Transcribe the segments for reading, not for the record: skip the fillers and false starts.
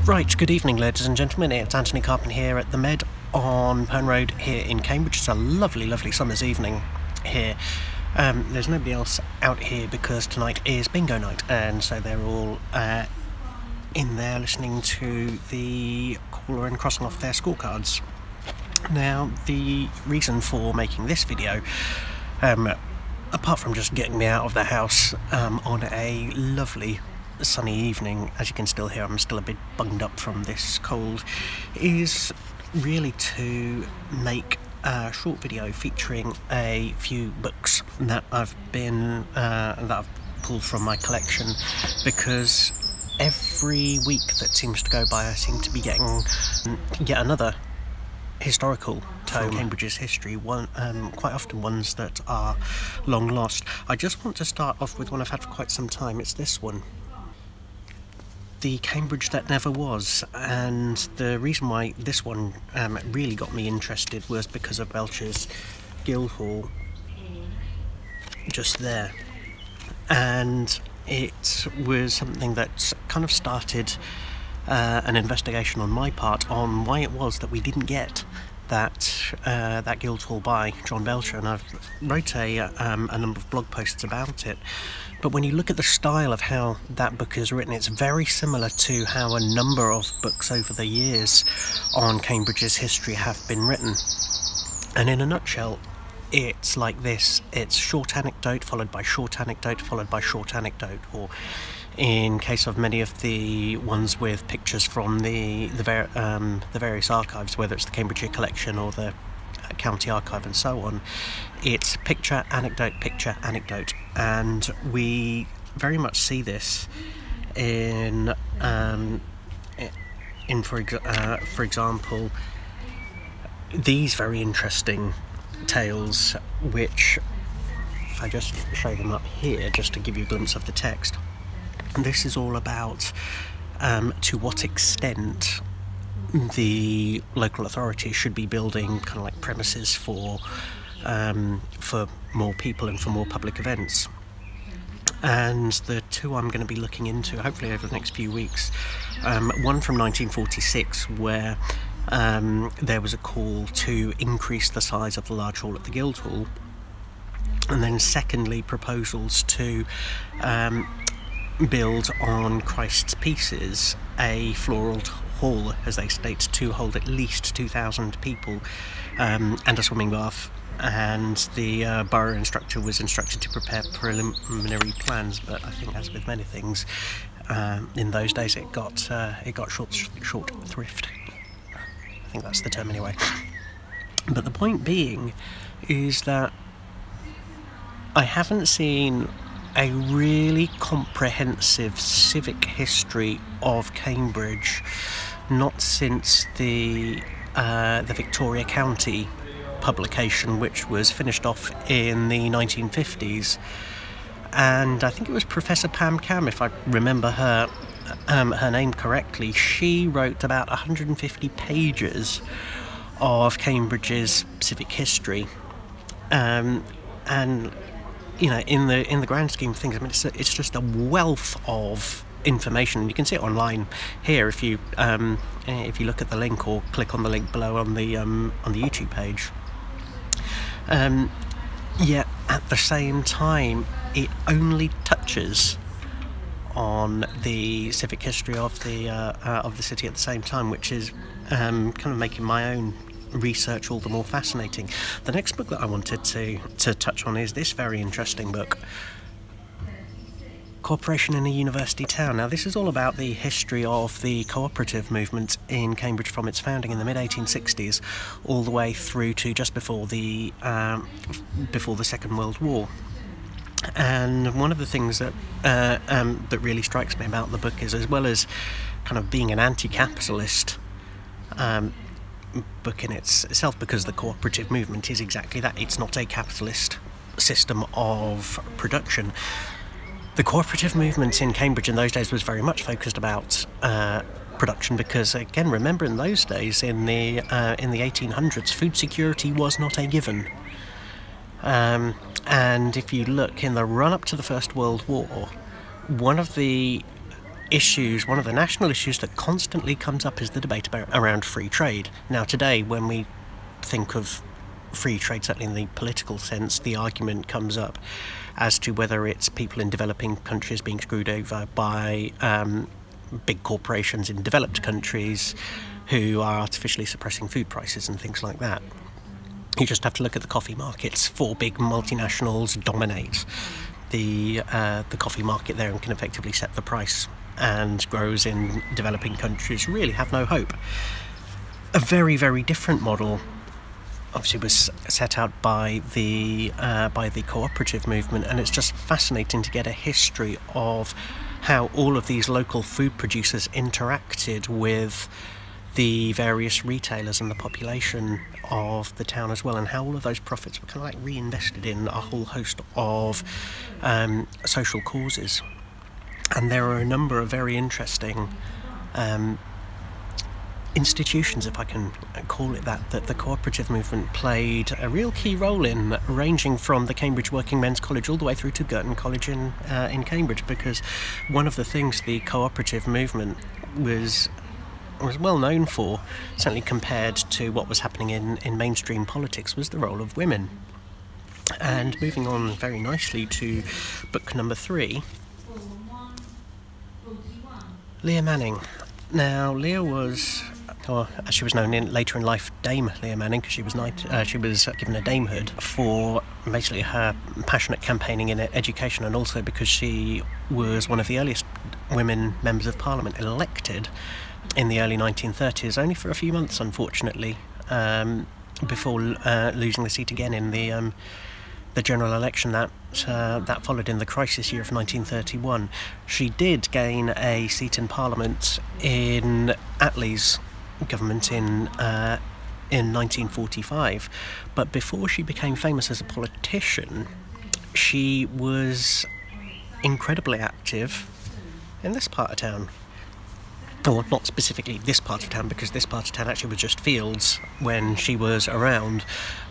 Right, good evening ladies and gentlemen, it's Antony Carpen here at the Med on Pern Road here in Cambridge. It's a lovely, lovely summer's evening here. There's nobody else out here because tonight is bingo night, and so they're all in there listening to the caller and crossing off their scorecards. Now, the reason for making this video, apart from just getting me out of the house on a lovely sunny evening, as you can still hear, I'm still a bit bunged up from this cold, is really to make a short video featuring a few books that I've pulled from my collection, because every week that seems to go by I seem to be getting yet another historical tome from Cambridge's history, quite often ones that are long lost. I just want to start off with one I've had for quite some time. It's this one, The Cambridge That Never Was, and the reason why this one really got me interested was because of Belcher's Guildhall just there, and it was something that kind of started an investigation on my part on why it was that we didn't get that Guildhall by John Belcher, and I've wrote a number of blog posts about it. But when you look at the style of how that book is written, it's very similar to how a number of books over the years on Cambridge's history have been written. And in a nutshell, it's like this. It's short anecdote followed by short anecdote followed by short anecdote, or in case of many of the ones with pictures from the various archives, whether it's the Cambridge collection or the county archive and so on, it's picture, anecdote, and we very much see this in for example, these very interesting tales, which, if I just show them up here just to give you a glimpse of the text, this is all about to what extent the local authorities should be building kind of like premises for more people and for more public events. And the two I'm going to be looking into, hopefully over the next few weeks, one from 1946, where there was a call to increase the size of the large hall at the Guildhall, and then secondly, proposals to build on Christ's Pieces a floral hall, as they state, to hold at least 2,000 people, and a swimming bath. And the borough instructor was instructed to prepare preliminary plans, but I think, as with many things in those days, it got short thrift. I think that's the term anyway. But the point being is that I haven't seen a really comprehensive civic history of Cambridge, not since the Victoria County publication, which was finished off in the 1950s. And I think it was Professor Pam Cam, if I remember her name correctly. She wrote about 150 pages of Cambridge's civic history, and you know, in the grand scheme of things, I mean, it's just a wealth of information. You can see it online here if you look at the link or click on the link below on the YouTube page. Yet at the same time, it only touches on the civic history of the city at the same time, which is kind of making my own research all the more fascinating. The next book that I wanted to touch on is this very interesting book, Cooperation in a University Town. Now, this is all about the history of the cooperative movement in Cambridge from its founding in the mid-1860s all the way through to just before the Second World War. And one of the things that really strikes me about the book is, as well as kind of being an anti-capitalist book in itself, because the cooperative movement is exactly that. It's not a capitalist system of production. The cooperative movement in Cambridge in those days was very much focused about production, because, again, remember, in those days, in the 1800s, food security was not a given. And if you look in the run-up to the First World War, one of the issues, one of the national issues that constantly comes up is the debate around free trade. Now today, when we think of free trade, certainly in the political sense, the argument comes up as to whether it's people in developing countries being screwed over by big corporations in developed countries who are artificially suppressing food prices and things like that. You just have to look at the coffee markets. 4 big multinationals dominate the coffee market there and can effectively set the price, and growers in developing countries really have no hope. A very, very different model obviously was set out by the cooperative movement, and it's just fascinating to get a history of how all of these local food producers interacted with the various retailers and the population of the town as well, and how all of those profits were kind of like reinvested in a whole host of social causes. And there are a number of very interesting institutions, if I can call it that the cooperative movement played a real key role in, ranging from the Cambridge Working Men's College all the way through to Girton College in Cambridge, because one of the things the cooperative movement was well known for, certainly compared to what was happening in mainstream politics, was the role of women. And moving on very nicely to book number 3, Leah Manning. Now, Leah was, or as she was known later in life, Dame Leah Manning, because she was given a damehood for basically her passionate campaigning in education, and also because she was one of the earliest women members of Parliament elected in the early 1930s, only for a few months, unfortunately, before losing the seat again in the general election that followed in the crisis year of 1931. She did gain a seat in Parliament in Attlee's government in 1945, but before she became famous as a politician, she was incredibly active in this part of town. Or not specifically this part of town, because this part of town actually was just fields when she was around,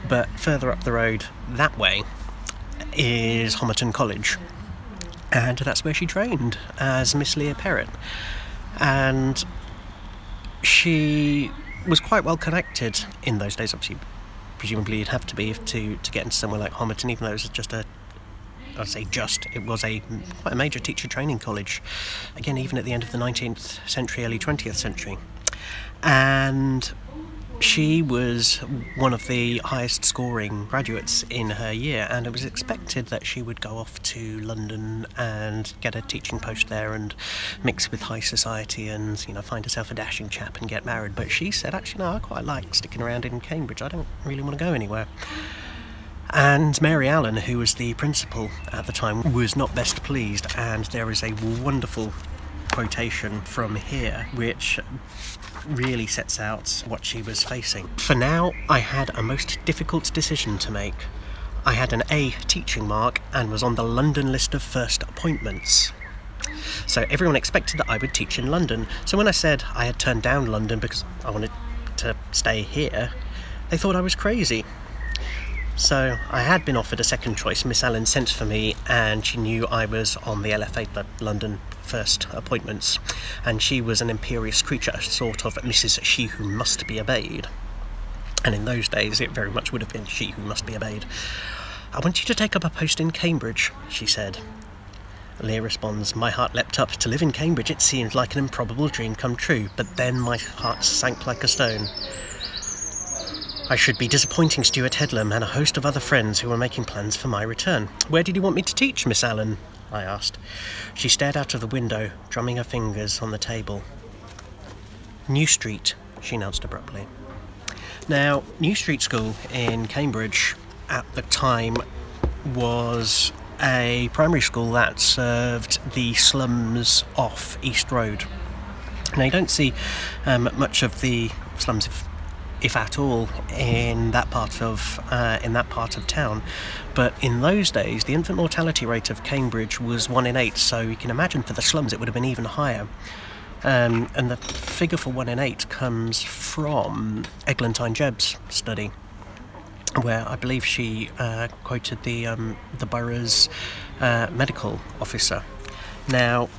but further up the road that way is Homerton College, and that's where she trained as Miss Leah Perrott. And she was quite well connected in those days. Obviously, presumably you'd have to be to get into somewhere like Homerton, even though it was just it was quite a major teacher training college, again even at the end of the 19th century, early 20th century. And she was one of the highest scoring graduates in her year, and it was expected that she would go off to London and get a teaching post there and mix with high society and, find herself a dashing chap and get married. But she said, actually, no, I quite like sticking around in Cambridge. I don't really want to go anywhere. And Mary Allen, who was the principal at the time, was not best pleased, and there is a wonderful quotation from here which really sets out what she was facing. "For now, I had a most difficult decision to make. I had an A teaching mark and was on the London list of first appointments. So everyone expected that I would teach in London. So when I said I had turned down London because I wanted to stay here, they thought I was crazy. So I had been offered a second choice. Miss Allen sent for me, and she knew I was on the LFA, the London first appointments, and she was an imperious creature, a sort of Mrs. She Who Must Be Obeyed. And in those days it very much would have been she who must be obeyed. I want you to take up a post in Cambridge, she said. Leah responds, my heart leapt up. To live in Cambridge, it seemed like an improbable dream come true, but then my heart sank like a stone. I should be disappointing Stuart Headlam and a host of other friends who were making plans for my return. Where did you want me to teach, Miss Allen? I asked. She stared out of the window, drumming her fingers on the table. New Street, she announced abruptly. Now, New Street School in Cambridge at the time was a primary school that served the slums off East Road. Now, you don't see much of the slums, if at all, in that part of town, but in those days the infant mortality rate of Cambridge was 1 in 8, so you can imagine for the slums it would have been even higher. And the figure for 1 in 8 comes from Eglantine Jebb's study, where I believe she quoted the borough's medical officer. Now,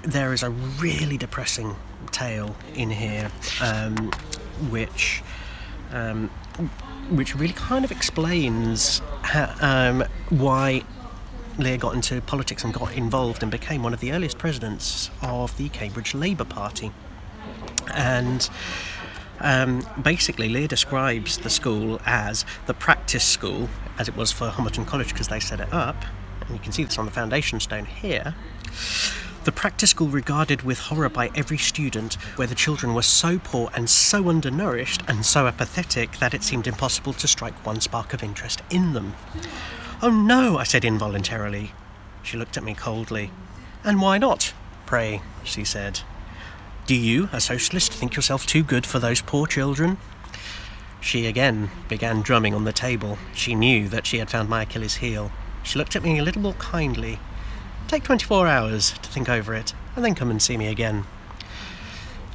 there is a really depressing tale in here, which really kind of explains why Leah got into politics and got involved and became one of the earliest presidents of the Cambridge Labour Party. And basically Leah describes the school as the practice school, as it was for Homerton College because they set it up, and you can see this on the foundation stone here. The practice school regarded with horror by every student, where the children were so poor and so undernourished and so apathetic that it seemed impossible to strike one spark of interest in them. "Oh no," I said involuntarily. She looked at me coldly. "And why not, pray?" she said. "Do you, a socialist, think yourself too good for those poor children?" She again began drumming on the table. She knew that she had found my Achilles heel. She looked at me a little more kindly. "Take 24 hours to think over it, and then come and see me again."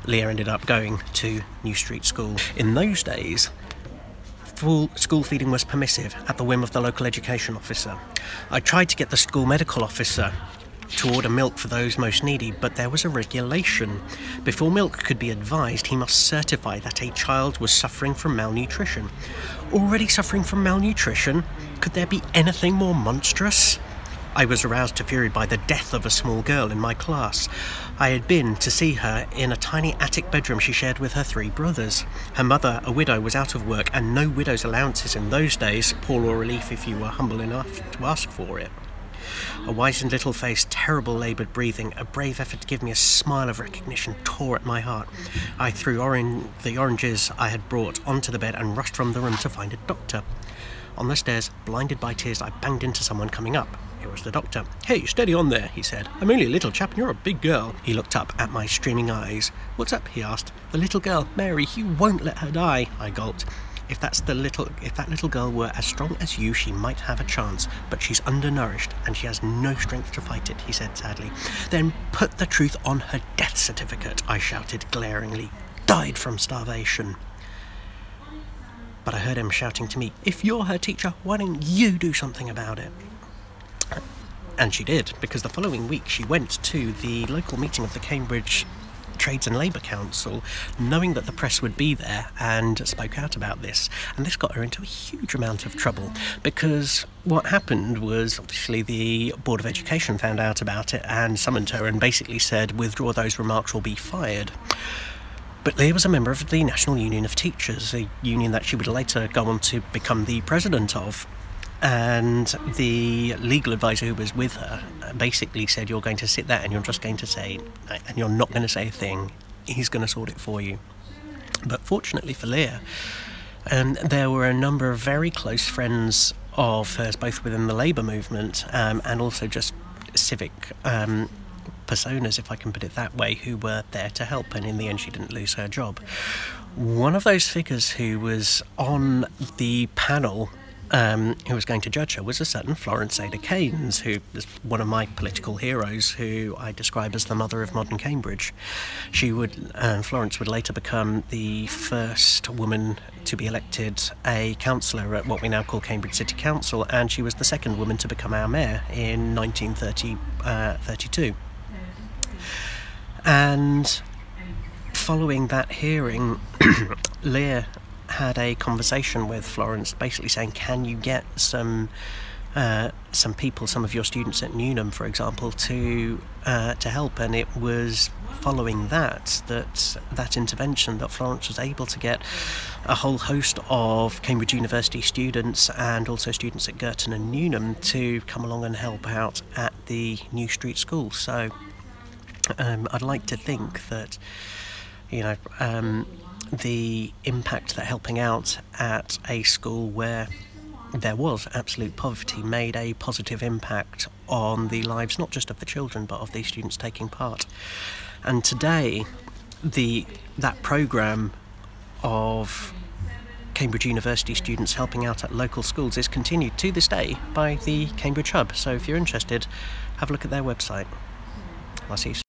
Leah ended up going to New Street School. In those days, full school feeding was permissive at the whim of the local education officer. I tried to get the school medical officer to order milk for those most needy, but there was a regulation. Before milk could be advised, he must certify that a child was suffering from malnutrition. Already suffering from malnutrition? Could there be anything more monstrous? I was aroused to fury by the death of a small girl in my class. I had been to see her in a tiny attic bedroom she shared with her 3 brothers. Her mother, a widow, was out of work, and no widow's allowances in those days, poor or relief if you were humble enough to ask for it. A wizened little face, terrible laboured breathing, a brave effort to give me a smile of recognition tore at my heart. I threw the oranges I had brought onto the bed and rushed from the room to find a doctor. On the stairs, blinded by tears, I banged into someone coming up. It was the doctor. "Hey, steady on there," he said. "I'm only a little chap and you're a big girl." He looked up at my streaming eyes. "What's up?" he asked. "The little girl, Mary, you won't let her die," I gulped. If that little girl were as strong as you, she might have a chance, but she's undernourished and she has no strength to fight it," he said sadly. "Then put the truth on her death certificate," I shouted glaringly. "Died from starvation." But I heard him shouting to me, "If you're her teacher, why don't you do something about it?" And she did, because the following week she went to the local meeting of the Cambridge Trades and Labour Council, knowing that the press would be there, and spoke out about this. And this got her into a huge amount of trouble, because what happened was, obviously, the Board of Education found out about it and summoned her and basically said, "Withdraw those remarks or be fired." But Leah was a member of the National Union of Teachers, a union that she would later go on to become the president of. And the legal advisor who was with her basically said, "You're going to sit there and you're just going to say, and you're not going to say a thing. He's going to sort it for you." But fortunately for Leah, there were a number of very close friends of hers, both within the Labour movement and also just civic personas, if I can put it that way, who were there to help, and in the end she didn't lose her job. One of those figures who was on the panel who was going to judge her was a certain Florence Ada Keynes, who is one of my political heroes, who I describe as the mother of modern Cambridge. Florence would later become the first woman to be elected a councillor at what we now call Cambridge City Council, and she was the second woman to become our mayor in 1932. And following that hearing, Leah had a conversation with Florence, basically saying, "Can you get some people, some of your students at Newnham, for example, to help?" And it was following that intervention that Florence was able to get a whole host of Cambridge University students and also students at Girton and Newnham to come along and help out at the New Street School. So I'd like to think that, the impact that helping out at a school where there was absolute poverty made a positive impact on the lives not just of the children but of the students taking part. And today that programme of Cambridge University students helping out at local schools is continued to this day by the Cambridge Hub. So if you're interested, have a look at their website. I'll see you soon.